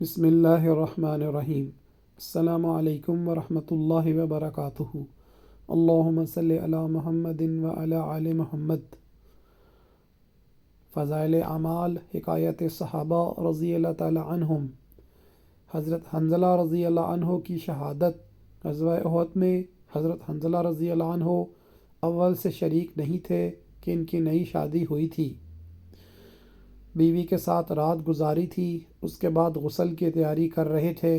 بسم اللہ الرحمن الرحیم۔ السلام علیکم ورحمۃ اللہ وبرکاتہ۔ اللہم صلی علی محمد وعلی آل محمد۔ فضائل اعمال، حکایت صحابہ رضی اللہ تعالی عنہم۔ حضرت حنظلہ رضی اللہ عنہ کی شہادت۔ غزوہ احد میں حضرت حنظلہ رضی اللہ عنہ اول سے شریک نہیں تھے کہ ان کی نئی شادی ہوئی تھی۔ بیوی کے ساتھ رات گزاری تھی، اس کے بعد غسل کی تیاری کر رہے تھے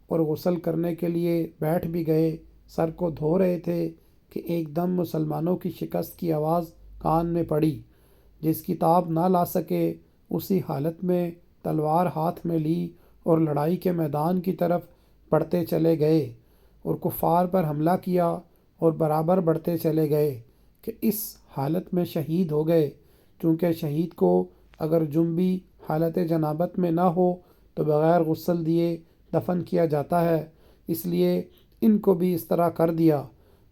اور غسل کرنے کے لیے بیٹھ بھی گئے، سر کو دھو رہے تھے کہ ایک دم مسلمانوں کی شکست کی آواز کان میں پڑی۔ جس کی تاب نہ لا سکے اسی حالت میں تلوار ہاتھ میں لی اور لڑائی کے میدان کی طرف بڑھتے چلے گئے اور کفار پر حملہ کیا اور برابر بڑھتے چلے گئے کہ اس حالت میں شہید ہو گئے۔ چونکہ شہید کو اگر جنبی حالت جنابت میں نہ ہو تو بغیر غسل دیے دفن کیا جاتا ہے، اس لیے ان کو بھی اس طرح کر دیا۔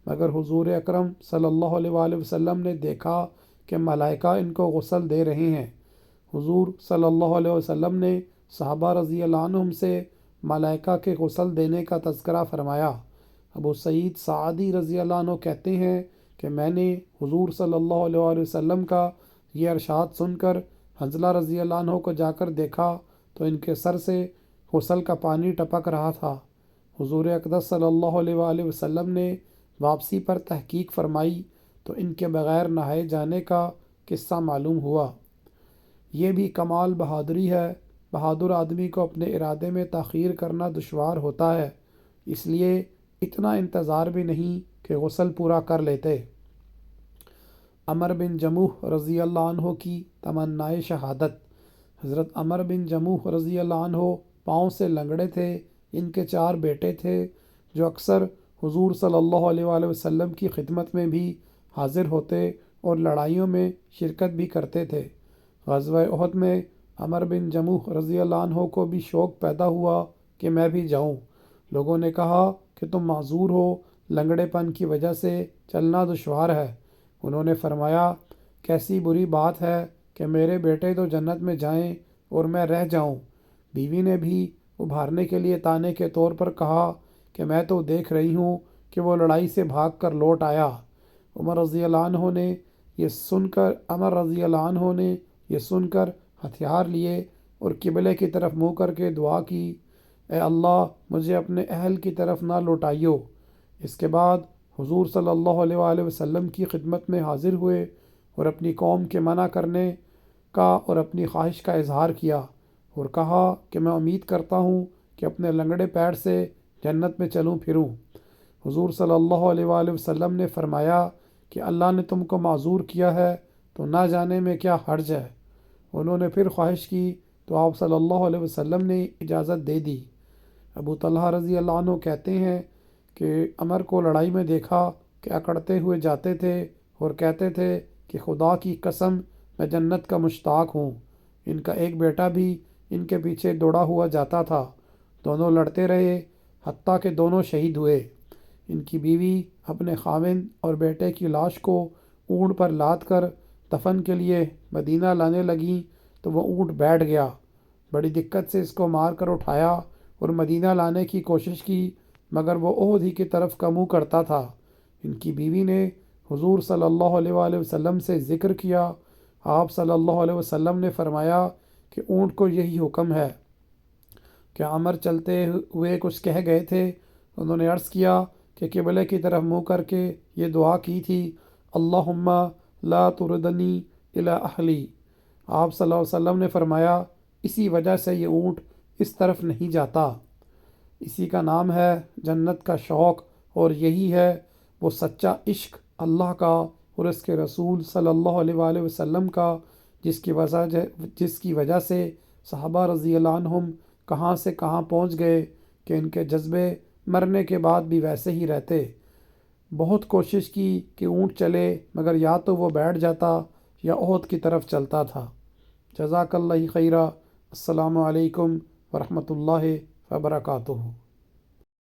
مگر حضور اکرم صلی اللہ علیہ وآلہ وسلم نے دیکھا کہ ملائکہ ان کو غسل دے رہے ہیں۔ حضور صلی اللہ علیہ وسلم نے صحابہ رضی اللہ عنہم سے ملائکہ کے غسل دینے کا تذکرہ فرمایا۔ ابو سعید سعدی رضی اللہ عنہ کہتے ہیں کہ میں نے حضور صلی اللہ علیہ وآلہ وسلم کا یہ ارشاد سن کر حنظلہ رضی اللہ عنہ کو جا کر دیکھا تو ان کے سر سے غسل کا پانی ٹپک رہا تھا۔ حضور اقدس صلی اللہ علیہ وآلہ وسلم نے واپسی پر تحقیق فرمائی تو ان کے بغیر نہائے جانے کا قصہ معلوم ہوا۔ یہ بھی کمال بہادری ہے۔ بہادر آدمی کو اپنے ارادے میں تاخیر کرنا دشوار ہوتا ہے، اس لیے اتنا انتظار بھی نہیں کہ غسل پورا کر لیتے۔ عمر بن جموح رضی اللہ عنہ کی تمنائے شہادت۔ حضرت عمر بن جموح رضی اللہ عنہ پاؤں سے لنگڑے تھے۔ ان کے 4 بیٹے تھے جو اکثر حضور صلی اللہ علیہ وآلہ وسلم کی خدمت میں بھی حاضر ہوتے اور لڑائیوں میں شرکت بھی کرتے تھے۔ غزوہ احد میں عمر بن جموح رضی اللہ عنہ کو بھی شوق پیدا ہوا کہ میں بھی جاؤں۔ لوگوں نے کہا کہ تم معذور ہو، لنگڑے پن کی وجہ سے چلنا دشوار ہے۔ انہوں نے فرمایا کیسی بری بات ہے کہ میرے بیٹے تو جنت میں جائیں اور میں رہ جاؤں۔ بیوی نے بھی ابھارنے کے لیے طعنے کے طور پر کہا کہ میں تو دیکھ رہی ہوں کہ وہ لڑائی سے بھاگ کر لوٹ آیا۔ عمر رضی اللہ عنہ نے یہ سن کر ہتھیار لیے اور قبلے کی طرف منہ کر کے دعا کی، اے اللہ مجھے اپنے اہل کی طرف نہ لوٹائیو۔ اس کے بعد حضور صلی اللہ علیہ وآلہ وسلم کی خدمت میں حاضر ہوئے اور اپنی قوم کے منع کرنے کا اور اپنی خواہش کا اظہار کیا اور کہا کہ میں امید کرتا ہوں کہ اپنے لنگڑے پیر سے جنت میں چلوں پھروں۔ حضور صلی اللہ علیہ وآلہ وسلم نے فرمایا کہ اللہ نے تم کو معذور کیا ہے تو نہ جانے میں کیا حرج ہے۔ انہوں نے پھر خواہش کی تو آپ صلی اللہ علیہ وسلم نے اجازت دے دی۔ ابو طلحہ رضی اللہ عنہ کہتے ہیں کہ عمر کو لڑائی میں دیکھا کہ اکڑتے ہوئے جاتے تھے اور کہتے تھے کہ خدا کی قسم میں جنت کا مشتاق ہوں۔ ان کا ایک بیٹا بھی ان کے پیچھے دوڑا ہوا جاتا تھا۔ دونوں لڑتے رہے حتیٰ کہ دونوں شہید ہوئے۔ ان کی بیوی اپنے خاوند اور بیٹے کی لاش کو اونٹ پر لاد کر دفن کے لیے مدینہ لانے لگیں تو وہ اونٹ بیٹھ گیا۔ بڑی دقت سے اس کو مار کر اٹھایا اور مدینہ لانے کی کوشش کی مگر وہ احد ہی کی طرف کا منہ کرتا تھا۔ ان کی بیوی نے حضور صلی اللہ علیہ وآلہ وسلم سے ذکر کیا۔ آپ صلی اللہ علیہ وسلم نے فرمایا کہ اونٹ کو یہی حکم ہے۔ کیا عمر چلتے ہوئے کچھ کہہ گئے تھے؟ انہوں نے عرض کیا کہ قبلے کی طرف منہ کر کے یہ دعا کی تھی، اللہم لا تردنی الی اہلی۔ آپ صلی اللہ علیہ وسلم نے فرمایا اسی وجہ سے یہ اونٹ اس طرف نہیں جاتا۔ اسی کا نام ہے جنت کا شوق اور یہی ہے وہ سچا عشق اللہ کا اور اس کے رسول صلی اللہ علیہ وآلہ وسلم کا، جس کی وجہ سے صحابہ رضی اللہ عنہم کہاں سے کہاں پہنچ گئے کہ ان کے جذبے مرنے کے بعد بھی ویسے ہی رہتے۔ بہت کوشش کی کہ اونٹ چلے مگر یا تو وہ بیٹھ جاتا یا احد کی طرف چلتا تھا۔ جزاک اللہ خیرہ۔ السلام علیکم ورحمۃ اللہ وبرکاتہ۔